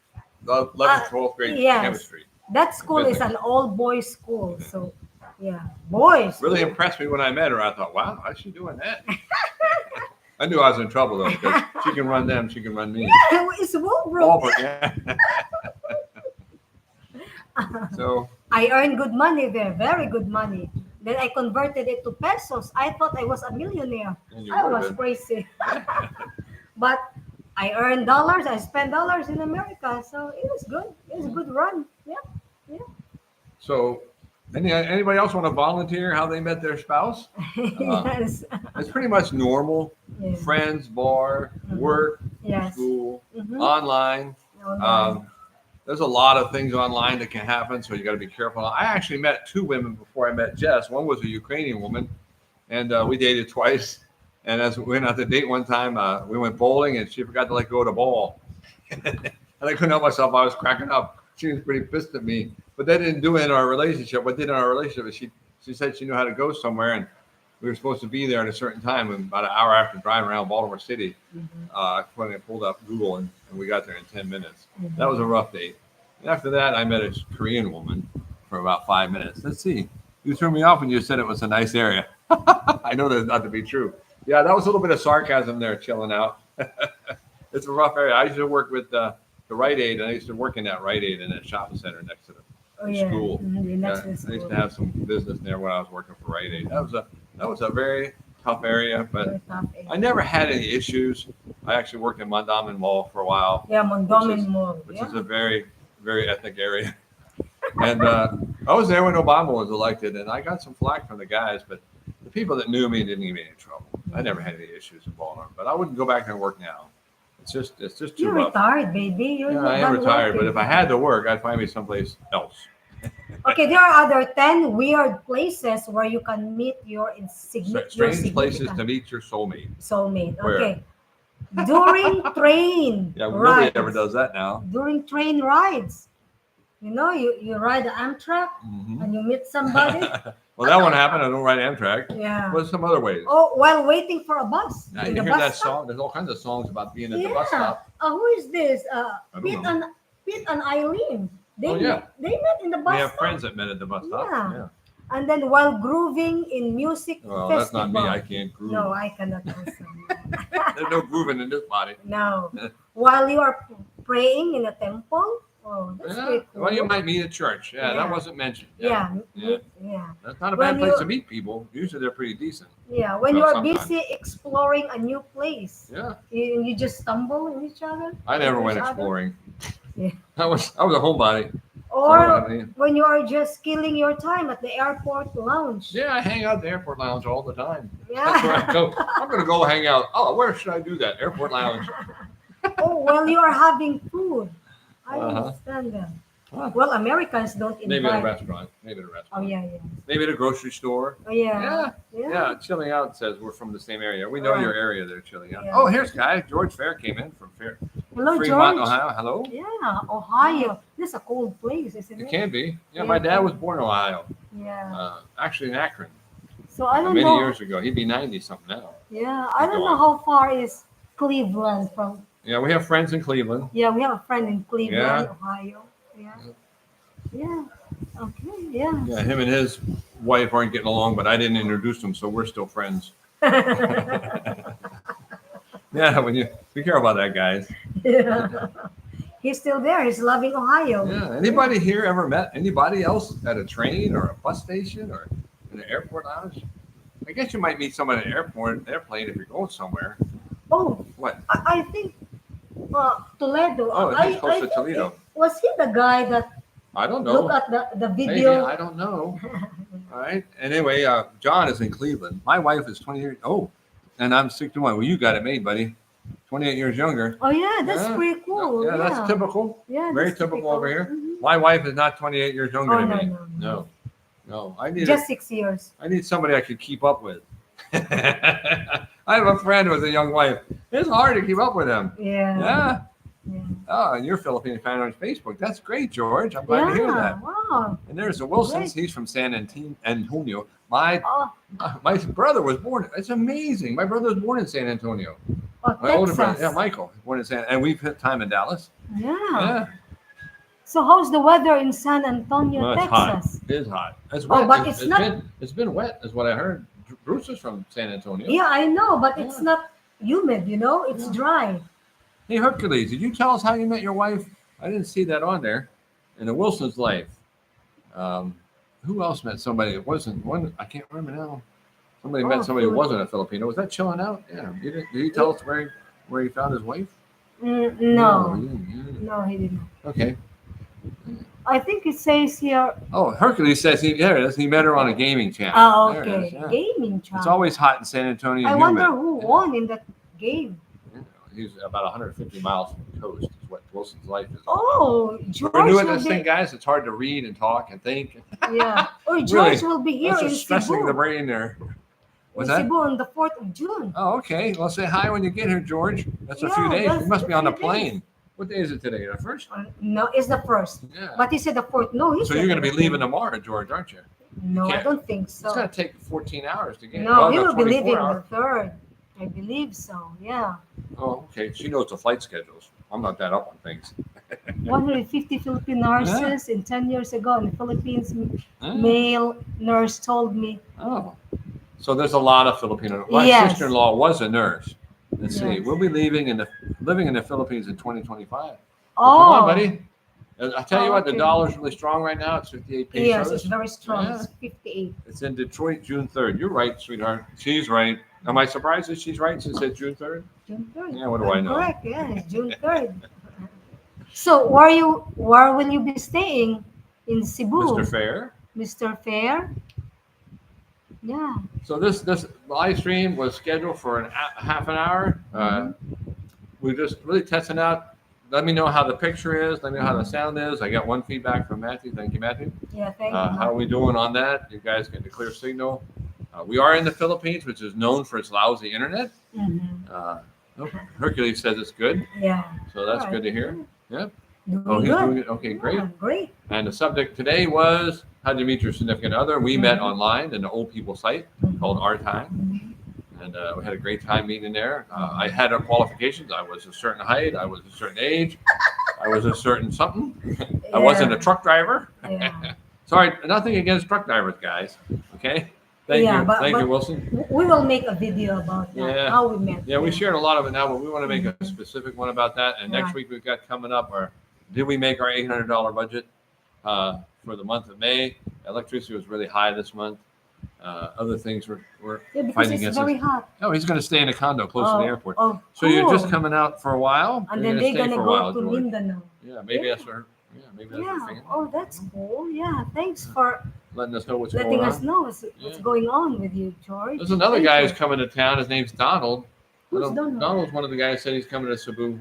[SPEAKER 1] the 11th, 12th grade
[SPEAKER 2] yes.
[SPEAKER 1] chemistry.
[SPEAKER 2] That school is an all-boys school, so yeah, boys.
[SPEAKER 1] Really impressed me when I met her. I thought, wow, how's she doing that? I knew I was in trouble though, because she can run them, she can run me.
[SPEAKER 2] Yeah, it's Walbrook.
[SPEAKER 1] Walbrook, yeah. So
[SPEAKER 2] I earned good money there, very good money. Then I converted it to pesos. I thought I was a millionaire. I was crazy. But I earned dollars. I spent dollars in America, so it was good. It was a good run. Yeah.
[SPEAKER 1] So, anybody else want to volunteer how they met their spouse?
[SPEAKER 2] Yes.
[SPEAKER 1] It's pretty much normal.
[SPEAKER 2] Yeah.
[SPEAKER 1] Friends, bar,
[SPEAKER 2] Mhm.
[SPEAKER 1] work,
[SPEAKER 2] Yes.
[SPEAKER 1] school,
[SPEAKER 2] Mhm.
[SPEAKER 1] online.
[SPEAKER 2] Online.
[SPEAKER 1] There's a lot of things online that can happen, so you got to be careful. I actually met two women before I met Jess. One was a Ukrainian woman, and we dated twice. And as we went out to date one time, we went bowling, and she forgot to let go of the ball. And I couldn't help myself. I was cracking up. She was pretty pissed at me. But that didn't do it in our relationship. What did in our relationship is she said she knew how to go somewhere, and we were supposed to be there at a certain time. And about an hour after driving around Baltimore City, when I pulled up Google, and we got there in 10 minutes. That was a rough date. And after that, I met a Korean woman for about 5 minutes. Let's see. You threw me off when you said it was a nice area. I know that's not to be true. Yeah, that was a little bit of sarcasm there, chilling out. It's a rough area. I used to work with the Rite Aid, and I used to work in that Rite Aid in that shopping center next to the school.
[SPEAKER 2] Mhm, next to the
[SPEAKER 1] I
[SPEAKER 2] school.
[SPEAKER 1] used to have some business there when I was working for Rite Aid. That was a very tough area, but
[SPEAKER 2] Very tough area.
[SPEAKER 1] I never had any issues. I actually worked in Mondawmin Mall for a while,
[SPEAKER 2] Yeah, Mondawmin Mall.
[SPEAKER 1] which
[SPEAKER 2] Yeah.
[SPEAKER 1] is a very, very ethnic area. And I was there when Obama was elected, and I got some flack from the guys, but the people that knew me didn't give me any trouble. I never had any issues in Baltimore, but I wouldn't go back there and work now. It's just too
[SPEAKER 2] You're
[SPEAKER 1] rough.
[SPEAKER 2] retired, baby. You're
[SPEAKER 1] Yeah,
[SPEAKER 2] not
[SPEAKER 1] I am
[SPEAKER 2] done
[SPEAKER 1] retired, but
[SPEAKER 2] working.
[SPEAKER 1] if I had to work, I'd find me someplace else.
[SPEAKER 2] Okay, there are other 10 weird places where you can meet your
[SPEAKER 1] Strange places to meet your soulmate.
[SPEAKER 2] soulmate.
[SPEAKER 1] Where?
[SPEAKER 2] Okay. During train
[SPEAKER 1] Yeah, nobody
[SPEAKER 2] rides.
[SPEAKER 1] ever does that now.
[SPEAKER 2] During train rides. You know, you ride the Amtrak
[SPEAKER 1] Mhm.
[SPEAKER 2] and you meet somebody.
[SPEAKER 1] Well, that one happened. I don't ride Amtrak.
[SPEAKER 2] Yeah.
[SPEAKER 1] What's some other ways?
[SPEAKER 2] Oh, while waiting for a bus.
[SPEAKER 1] Now,
[SPEAKER 2] in
[SPEAKER 1] you
[SPEAKER 2] the
[SPEAKER 1] hear
[SPEAKER 2] bus
[SPEAKER 1] that
[SPEAKER 2] stop.
[SPEAKER 1] song? There's all kinds of songs about being at the
[SPEAKER 2] Yeah.
[SPEAKER 1] bus stop.
[SPEAKER 2] Who is this?
[SPEAKER 1] I don't
[SPEAKER 2] Pete
[SPEAKER 1] know.
[SPEAKER 2] and Eileen. They
[SPEAKER 1] Oh, yeah.
[SPEAKER 2] they met in the bus
[SPEAKER 1] We have
[SPEAKER 2] stop.
[SPEAKER 1] friends that met at the bus stop.
[SPEAKER 2] Yeah. And then while grooving in music
[SPEAKER 1] Well, that's
[SPEAKER 2] festival.
[SPEAKER 1] not me. I can't groove.
[SPEAKER 2] No, I cannot also.
[SPEAKER 1] There's no grooving in this body.
[SPEAKER 2] No. While you are praying in a temple. Oh, that's
[SPEAKER 1] Yeah.
[SPEAKER 2] pretty cool.
[SPEAKER 1] Well, you might meet at church. Yeah,
[SPEAKER 2] Yeah.
[SPEAKER 1] that wasn't mentioned.
[SPEAKER 2] Yeah.
[SPEAKER 1] Yeah.
[SPEAKER 2] Yeah.
[SPEAKER 1] That's not a
[SPEAKER 2] When
[SPEAKER 1] bad place
[SPEAKER 2] you-
[SPEAKER 1] to meet people. Usually they're pretty decent.
[SPEAKER 2] Yeah. When
[SPEAKER 1] Well,
[SPEAKER 2] you are
[SPEAKER 1] sometimes.
[SPEAKER 2] busy exploring a new place,
[SPEAKER 1] Yeah.
[SPEAKER 2] you just stumble in each other.
[SPEAKER 1] I never
[SPEAKER 2] with
[SPEAKER 1] went
[SPEAKER 2] each other.
[SPEAKER 1] exploring.
[SPEAKER 2] Yeah.
[SPEAKER 1] I was a homebody.
[SPEAKER 2] Or
[SPEAKER 1] I mean,
[SPEAKER 2] when you are just killing your time at the airport lounge.
[SPEAKER 1] yeah, I hang out at the airport lounge all the time. That's where
[SPEAKER 2] Yeah.
[SPEAKER 1] I go. I'm going to go hang out. Oh, where should I do that? Airport lounge.
[SPEAKER 2] Oh, while you are having food. I
[SPEAKER 1] Uh-huh.
[SPEAKER 2] understand that.
[SPEAKER 1] Huh.
[SPEAKER 2] Well, Americans don't invite.
[SPEAKER 1] Maybe at a restaurant. Maybe at a
[SPEAKER 2] Oh
[SPEAKER 1] restaurant.
[SPEAKER 2] yeah, yeah.
[SPEAKER 1] Maybe at a grocery store.
[SPEAKER 2] Oh yeah.
[SPEAKER 1] Yeah, Chilling Out says we're from the same area. We know
[SPEAKER 2] Right.
[SPEAKER 1] your area there, Chilling Out.
[SPEAKER 2] Yeah.
[SPEAKER 1] Oh, here's a guy. George Fair came in from
[SPEAKER 2] Hello,
[SPEAKER 1] Fremont,
[SPEAKER 2] George.
[SPEAKER 1] Ohio. Hello.
[SPEAKER 2] Yeah, Ohio. This is a cold place, isn't
[SPEAKER 1] It
[SPEAKER 2] it?
[SPEAKER 1] can be. Yeah,
[SPEAKER 2] Yeah,
[SPEAKER 1] my
[SPEAKER 2] it
[SPEAKER 1] dad
[SPEAKER 2] can
[SPEAKER 1] was born in Ohio.
[SPEAKER 2] Yeah.
[SPEAKER 1] Actually in Akron.
[SPEAKER 2] So I don't
[SPEAKER 1] Many
[SPEAKER 2] know.
[SPEAKER 1] years ago. He'd be 90 something now.
[SPEAKER 2] Yeah, I don't
[SPEAKER 1] Go
[SPEAKER 2] know
[SPEAKER 1] on.
[SPEAKER 2] how far is Cleveland from.
[SPEAKER 1] Yeah, we have friends in Cleveland.
[SPEAKER 2] Yeah, we have a friend in Cleveland,
[SPEAKER 1] Yeah.
[SPEAKER 2] Ohio. Yeah. Yeah. Okay. Yeah.
[SPEAKER 1] Yeah, him and his wife aren't getting along, but I didn't introduce them, so we're still friends. Yeah, when you be careful about that, guys.
[SPEAKER 2] Yeah. He's still there. He's loving Ohio.
[SPEAKER 1] Yeah. Anybody here ever met anybody else at a train or a bus station or in an airport lounge? I guess you might meet someone at an airplane if you're going somewhere.
[SPEAKER 2] Oh,
[SPEAKER 1] What?
[SPEAKER 2] I think Toledo.
[SPEAKER 1] Oh, he's close to
[SPEAKER 2] think
[SPEAKER 1] Toledo.
[SPEAKER 2] Was he the guy that
[SPEAKER 1] I don't
[SPEAKER 2] look
[SPEAKER 1] know.
[SPEAKER 2] at the
[SPEAKER 1] Maybe,
[SPEAKER 2] video?
[SPEAKER 1] I don't know. All right. Anyway, John is in Cleveland. My wife is 20 years. Oh, and I'm 61. Well, you got it made, buddy. 28 years younger.
[SPEAKER 2] Oh yeah, that's
[SPEAKER 1] Yeah.
[SPEAKER 2] pretty cool.
[SPEAKER 1] Yeah, that's typical.
[SPEAKER 2] Yeah,
[SPEAKER 1] Very
[SPEAKER 2] that's
[SPEAKER 1] typical over here.
[SPEAKER 2] Mhm.
[SPEAKER 1] My wife is not 28 years younger
[SPEAKER 2] Oh,
[SPEAKER 1] than
[SPEAKER 2] no,
[SPEAKER 1] me.
[SPEAKER 2] no.
[SPEAKER 1] No. I need
[SPEAKER 2] Just 6 years.
[SPEAKER 1] I need somebody I could keep up with. I have a friend with a young wife. It's hard to keep up with him.
[SPEAKER 2] Yeah.
[SPEAKER 1] Yeah.
[SPEAKER 2] Yeah.
[SPEAKER 1] Oh, and you're a Filipino fan on Facebook. That's great, George. I'm glad to hear that.
[SPEAKER 2] Wow.
[SPEAKER 1] And there's the Wilsons.
[SPEAKER 2] Great.
[SPEAKER 1] He's from San Antonio. My
[SPEAKER 2] Oh,
[SPEAKER 1] brother was born. It's amazing. My brother was born in San Antonio.
[SPEAKER 2] oh
[SPEAKER 1] My older brother,
[SPEAKER 2] Texas.
[SPEAKER 1] yeah, Michael, was born in San. And we've had time in Dallas.
[SPEAKER 2] Yeah.
[SPEAKER 1] Yeah,
[SPEAKER 2] So how's the weather in San Antonio,
[SPEAKER 1] well, it's hot.
[SPEAKER 2] Texas?
[SPEAKER 1] It is hot. It's
[SPEAKER 2] Oh,
[SPEAKER 1] wet.
[SPEAKER 2] but it's not-
[SPEAKER 1] Been wet, is what I heard. Bruce is from San Antonio.
[SPEAKER 2] Yeah, I know, but it's
[SPEAKER 1] Yeah.
[SPEAKER 2] not humid, it's
[SPEAKER 1] Yeah.
[SPEAKER 2] dry.
[SPEAKER 1] Hey, Hercules, did you tell us how you met your wife? I didn't see that on there. In the Wilson's life. Who else met somebody? It wasn't one. I can't remember now. Somebody
[SPEAKER 2] Oh,
[SPEAKER 1] met somebody who
[SPEAKER 2] who-
[SPEAKER 1] wasn't a Filipino. Was that Chilling Out? Yeah. Did he tell us where he found his wife?
[SPEAKER 2] No,
[SPEAKER 1] you didn't.
[SPEAKER 2] no, he didn't.
[SPEAKER 1] Okay.
[SPEAKER 2] I think it says here.
[SPEAKER 1] Oh, Hercules says there it is. He met her on a gaming channel.
[SPEAKER 2] Oh,
[SPEAKER 1] There it
[SPEAKER 2] okay.
[SPEAKER 1] is, yeah.
[SPEAKER 2] Gaming
[SPEAKER 1] It's
[SPEAKER 2] channel.
[SPEAKER 1] always hot in San Antonio.
[SPEAKER 2] I
[SPEAKER 1] and
[SPEAKER 2] wonder
[SPEAKER 1] humid.
[SPEAKER 2] who
[SPEAKER 1] Yeah.
[SPEAKER 2] won in that game.
[SPEAKER 1] Yeah. He's about 150 miles from the coast. Is what Wilson's life is.
[SPEAKER 2] Oh,
[SPEAKER 1] But
[SPEAKER 2] George
[SPEAKER 1] we're new at
[SPEAKER 2] will
[SPEAKER 1] this
[SPEAKER 2] be.
[SPEAKER 1] thing, guys. It's hard to read and talk and think.
[SPEAKER 2] Yeah. Oh, George
[SPEAKER 1] Really,
[SPEAKER 2] will be here
[SPEAKER 1] That's
[SPEAKER 2] in
[SPEAKER 1] just stressing
[SPEAKER 2] Cebu.
[SPEAKER 1] the brain there.
[SPEAKER 2] In
[SPEAKER 1] What's that?
[SPEAKER 2] Cebu on the 4th of June.
[SPEAKER 1] Oh, okay. Well, say hi when you get here, George. That's a few
[SPEAKER 2] Yeah,
[SPEAKER 1] days.
[SPEAKER 2] that's
[SPEAKER 1] You must be on a
[SPEAKER 2] a few days.
[SPEAKER 1] plane. What day is it today? The first?
[SPEAKER 2] No, it's the 1st.
[SPEAKER 1] Yeah.
[SPEAKER 2] But he said the 4th. No, he
[SPEAKER 1] So
[SPEAKER 2] said
[SPEAKER 1] you're going to
[SPEAKER 2] the
[SPEAKER 1] be
[SPEAKER 2] 4th.
[SPEAKER 1] leaving tomorrow, George, aren't you?
[SPEAKER 2] No, I
[SPEAKER 1] can't-
[SPEAKER 2] don't think
[SPEAKER 1] It's
[SPEAKER 2] so.
[SPEAKER 1] going to take 14 hours to get.
[SPEAKER 2] No, he
[SPEAKER 1] no,
[SPEAKER 2] will be
[SPEAKER 1] 24
[SPEAKER 2] leaving
[SPEAKER 1] hours.
[SPEAKER 2] the 3rd. I believe so. Yeah.
[SPEAKER 1] Oh, okay. She knows the flight schedules. I'm not that up on things.
[SPEAKER 2] 150 Filipino nurses in 10 years ago in the Philippines.
[SPEAKER 1] Ah,
[SPEAKER 2] Male nurse told me.
[SPEAKER 1] Oh, so there's a lot of Filipino. My
[SPEAKER 2] Yes.
[SPEAKER 1] sister-in-law was a nurse. Let's see.
[SPEAKER 2] Yes.
[SPEAKER 1] We'll be living in the Philippines in 2025.
[SPEAKER 2] Oh,
[SPEAKER 1] Come on, buddy. I tell you
[SPEAKER 2] Oh,
[SPEAKER 1] what, the
[SPEAKER 2] okay.
[SPEAKER 1] dollar's really strong right now. It's 58 pesos.
[SPEAKER 2] Yes, it's very strong.
[SPEAKER 1] Yeah.
[SPEAKER 2] It's 58.
[SPEAKER 1] It's in Detroit, June 3rd. You're right, sweetheart. She's right. Am I surprised that she's right? She said June 3rd.
[SPEAKER 2] June 3rd.
[SPEAKER 1] Yeah, what do I know?
[SPEAKER 2] Correct. Yeah, it's June 3rd. So, where will you be staying in Cebu,
[SPEAKER 1] Mr. Fair.
[SPEAKER 2] Mr. Fair? Yeah.
[SPEAKER 1] So this live stream was scheduled for half an hour. We're just really testing out. Let me know how the picture is. Let me know how the sound is. I got one feedback from Matthew. Thank you, Matthew.
[SPEAKER 2] Yeah. Thank
[SPEAKER 1] How are
[SPEAKER 2] you.
[SPEAKER 1] we doing on that? You guys getting a clear signal? We are in the Philippines, which is known for its lousy internet. Hercules says it's good,
[SPEAKER 2] Yeah.
[SPEAKER 1] so that's
[SPEAKER 2] Alright.
[SPEAKER 1] good to hear.
[SPEAKER 2] Doing
[SPEAKER 1] Oh, he's
[SPEAKER 2] good.
[SPEAKER 1] doing it. Okay, great.
[SPEAKER 2] Yeah, great.
[SPEAKER 1] And the subject today was how to meet your significant other. We met online in the old people site called Our Time,
[SPEAKER 2] Mhm.
[SPEAKER 1] and we had a great time meeting there. I had our qualifications. I was a certain height. I was a certain age. I was a certain something. I wasn't a truck driver.
[SPEAKER 2] Yeah.
[SPEAKER 1] Sorry, nothing against truck drivers, guys. Okay. Thank
[SPEAKER 2] Yeah,
[SPEAKER 1] you.
[SPEAKER 2] but-
[SPEAKER 1] Thank you,
[SPEAKER 2] but-
[SPEAKER 1] Wilson.
[SPEAKER 2] We will make a video about that.
[SPEAKER 1] Yeah.
[SPEAKER 2] How we met.
[SPEAKER 1] Yeah, we shared a lot of it now, but we want to make a specific one about that. And next
[SPEAKER 2] Right.
[SPEAKER 1] week we've got coming up, or did we make our $800 budget for the month of May? Electricity was really high this month. Other things were
[SPEAKER 2] Yeah, because
[SPEAKER 1] fighting
[SPEAKER 2] it's
[SPEAKER 1] against
[SPEAKER 2] very
[SPEAKER 1] us.
[SPEAKER 2] hot.
[SPEAKER 1] Oh, he's going to stay in a condo close to the airport.
[SPEAKER 2] Oh,
[SPEAKER 1] So you're just
[SPEAKER 2] cool.
[SPEAKER 1] coming out for a while?
[SPEAKER 2] And
[SPEAKER 1] You're
[SPEAKER 2] then they're
[SPEAKER 1] stay
[SPEAKER 2] gonna
[SPEAKER 1] for a
[SPEAKER 2] go
[SPEAKER 1] while,
[SPEAKER 2] to
[SPEAKER 1] George.
[SPEAKER 2] Mindanao.
[SPEAKER 1] Yeah, maybe
[SPEAKER 2] Yeah.
[SPEAKER 1] that's her. Yeah, maybe that's her
[SPEAKER 2] Yeah.
[SPEAKER 1] thing.
[SPEAKER 2] Oh, that's cool. Yeah. Thanks for
[SPEAKER 1] Letting us know what's
[SPEAKER 2] letting
[SPEAKER 1] going
[SPEAKER 2] us
[SPEAKER 1] on.
[SPEAKER 2] know what's
[SPEAKER 1] Yeah.
[SPEAKER 2] going on with you, George.
[SPEAKER 1] There's another
[SPEAKER 2] Thank
[SPEAKER 1] guy
[SPEAKER 2] you.
[SPEAKER 1] who's coming to town. His name's Donald.
[SPEAKER 2] Who's Donald?
[SPEAKER 1] Donald's one of the guys who said he's coming to Cebu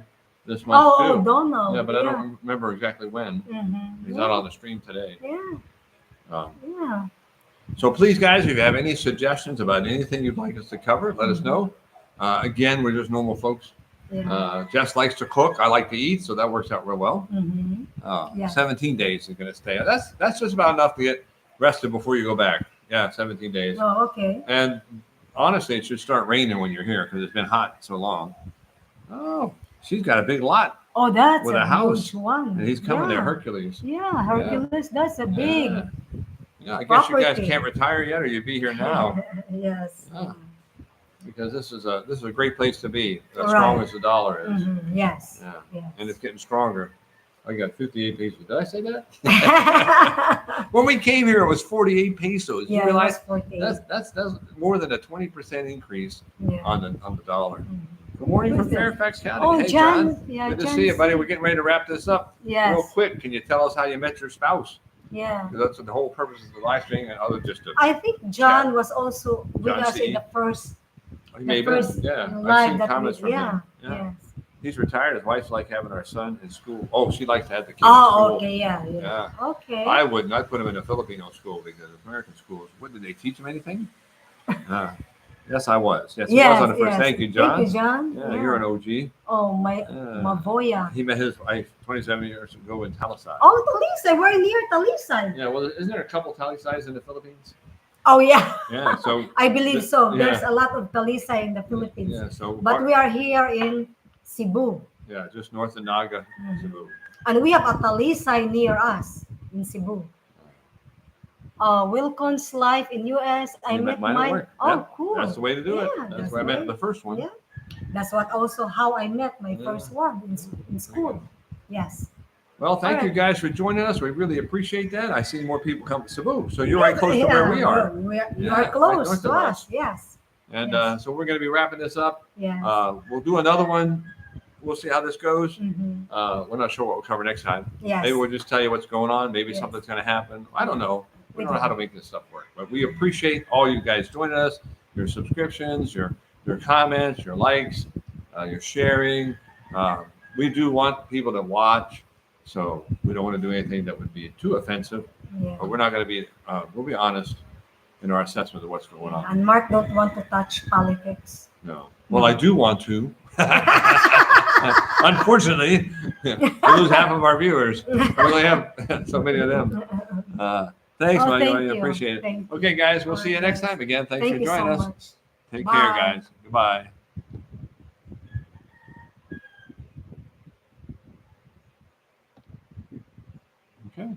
[SPEAKER 1] this month
[SPEAKER 2] Oh,
[SPEAKER 1] too.
[SPEAKER 2] Donald.
[SPEAKER 1] Yeah, but I don't remember exactly when.
[SPEAKER 2] Mhm.
[SPEAKER 1] He's
[SPEAKER 2] yeah.
[SPEAKER 1] out on the stream today.
[SPEAKER 2] Yeah.
[SPEAKER 1] Um,
[SPEAKER 2] Yeah.
[SPEAKER 1] so please, guys, if you have any suggestions about anything you'd like us to cover, let us know. Again, we're just normal folks.
[SPEAKER 2] Yeah.
[SPEAKER 1] Jess likes to cook. I like to eat, so that works out real well.
[SPEAKER 2] Mhm. Yeah.
[SPEAKER 1] 17 days is going to stay. That's just about enough to get rested before you go back. Yeah, 17 days.
[SPEAKER 2] Oh, okay.
[SPEAKER 1] And honestly, it should start raining when you're here because it's been hot so long. Oh, she's got a big lot,
[SPEAKER 2] Oh, that's
[SPEAKER 1] With a house.
[SPEAKER 2] huge one.
[SPEAKER 1] and he's coming
[SPEAKER 2] yeah.
[SPEAKER 1] there, Hercules.
[SPEAKER 2] Yeah, Hercules. That's a big.
[SPEAKER 1] Yeah. Yeah, I guess you guys
[SPEAKER 2] Property.
[SPEAKER 1] can't retire yet, or you'd be here now
[SPEAKER 2] Yes.
[SPEAKER 1] Ah. because this is a great place to be. As
[SPEAKER 2] Right.
[SPEAKER 1] strong as the dollar is,
[SPEAKER 2] Mhm. Yes.
[SPEAKER 1] yeah,
[SPEAKER 2] Yes.
[SPEAKER 1] and it's getting stronger. I got 58 pesos. Did I say that?
[SPEAKER 2] yeah,
[SPEAKER 1] When we came here, it was 48 pesos. You
[SPEAKER 2] it
[SPEAKER 1] realize
[SPEAKER 2] was 48.
[SPEAKER 1] that's more than a 20% increase
[SPEAKER 2] Yeah.
[SPEAKER 1] on the dollar.
[SPEAKER 2] Mhm.
[SPEAKER 1] Good morning from
[SPEAKER 2] Who's that?
[SPEAKER 1] Fairfax County.
[SPEAKER 2] Oh,
[SPEAKER 1] Hey,
[SPEAKER 2] John.
[SPEAKER 1] John.
[SPEAKER 2] Yeah,
[SPEAKER 1] Good to
[SPEAKER 2] John
[SPEAKER 1] see you, buddy.
[SPEAKER 2] said-
[SPEAKER 1] We're getting ready to wrap this up real
[SPEAKER 2] Yes.
[SPEAKER 1] quick. Can you tell us how you met your spouse?
[SPEAKER 2] Yeah.
[SPEAKER 1] 'Cause that's the whole purpose of the live stream, and other just to
[SPEAKER 2] I think John was also with
[SPEAKER 1] John
[SPEAKER 2] us
[SPEAKER 1] C.
[SPEAKER 2] in the first,
[SPEAKER 1] maybe. Yeah, I've
[SPEAKER 2] live
[SPEAKER 1] seen
[SPEAKER 2] that
[SPEAKER 1] comments
[SPEAKER 2] we,
[SPEAKER 1] from
[SPEAKER 2] yeah.
[SPEAKER 1] him. Yeah.
[SPEAKER 2] Yes.
[SPEAKER 1] He's retired. His wife's like having our son in school. Oh, she likes to have the kids
[SPEAKER 2] Oh,
[SPEAKER 1] in school.
[SPEAKER 2] okay. Yeah. Okay.
[SPEAKER 1] I wouldn't. I'd put him in a Filipino school because American schools, what did they teach him anything? Yes, I was. Yes, he was on the first.
[SPEAKER 2] yes.
[SPEAKER 1] Thank you, John.
[SPEAKER 2] Thank you, John.
[SPEAKER 1] Yeah, you're an OG.
[SPEAKER 2] Oh, my Mavoya.
[SPEAKER 1] He met his wife 27 years ago in Talisay.
[SPEAKER 2] Oh, Talisay. We're near Talisay.
[SPEAKER 1] Yeah, well, isn't there a couple Talisays in the Philippines?
[SPEAKER 2] Oh, yeah.
[SPEAKER 1] Yeah, so
[SPEAKER 2] I believe so.
[SPEAKER 1] Yeah.
[SPEAKER 2] There's a lot of Talisay in the Philippines.
[SPEAKER 1] yeah, so
[SPEAKER 2] But we are here in Cebu.
[SPEAKER 1] yeah, just north of Naga,
[SPEAKER 2] Mhm.
[SPEAKER 1] Cebu.
[SPEAKER 2] And we have a Talisay near us in Cebu. Wilcon's life in US. I
[SPEAKER 1] You
[SPEAKER 2] met
[SPEAKER 1] mine at
[SPEAKER 2] mine.
[SPEAKER 1] work.
[SPEAKER 2] Oh,
[SPEAKER 1] Yeah,
[SPEAKER 2] cool.
[SPEAKER 1] That's the way to do it.
[SPEAKER 2] Yeah,
[SPEAKER 1] That's
[SPEAKER 2] that's
[SPEAKER 1] where I
[SPEAKER 2] the
[SPEAKER 1] met
[SPEAKER 2] way.
[SPEAKER 1] the first one.
[SPEAKER 2] Yeah. That's what also how I met my
[SPEAKER 1] Yeah.
[SPEAKER 2] first one in school. Yes.
[SPEAKER 1] Well, thank
[SPEAKER 2] All
[SPEAKER 1] you
[SPEAKER 2] right.
[SPEAKER 1] guys for joining us. We really appreciate that. I see more people come to Cebu, so you're right close to where we are.
[SPEAKER 2] You
[SPEAKER 1] Yeah,
[SPEAKER 2] are
[SPEAKER 1] right
[SPEAKER 2] close
[SPEAKER 1] north
[SPEAKER 2] to
[SPEAKER 1] of
[SPEAKER 2] us.
[SPEAKER 1] us.
[SPEAKER 2] Yes.
[SPEAKER 1] And
[SPEAKER 2] Yes.
[SPEAKER 1] so we're going to be wrapping this up.
[SPEAKER 2] Yes.
[SPEAKER 1] We'll do another one we'll see how this goes.
[SPEAKER 2] Mhm.
[SPEAKER 1] We're not sure what we'll cover next time.
[SPEAKER 2] Yes.
[SPEAKER 1] Maybe we'll just tell you what's going on. Maybe
[SPEAKER 2] Yes.
[SPEAKER 1] something's going to happen. I don't know. We
[SPEAKER 2] We
[SPEAKER 1] don't know how to
[SPEAKER 2] don't.
[SPEAKER 1] make this stuff work, but we appreciate all you guys joining us, your subscriptions, your comments, your likes, your sharing. We do want people to watch, so we don't want to do anything that would be too offensive.
[SPEAKER 2] Yeah.
[SPEAKER 1] But we're not going to be. We'll be honest in our assessment of what's going on.
[SPEAKER 2] And Mark don't want to touch politics.
[SPEAKER 1] No. Well, I do want to. Unfortunately, we lose half of our viewers. We only have so many of them. Thanks,
[SPEAKER 2] Oh,
[SPEAKER 1] Money.
[SPEAKER 2] thank
[SPEAKER 1] I
[SPEAKER 2] you.
[SPEAKER 1] appreciate it.
[SPEAKER 2] Thank you.
[SPEAKER 1] Okay, guys, we'll see you
[SPEAKER 2] Alright,
[SPEAKER 1] next
[SPEAKER 2] guys.
[SPEAKER 1] time again. Thanks
[SPEAKER 2] Thank
[SPEAKER 1] for
[SPEAKER 2] you so
[SPEAKER 1] joining us.
[SPEAKER 2] much.
[SPEAKER 1] Take
[SPEAKER 2] Bye.
[SPEAKER 1] care, guys. Goodbye. Okay.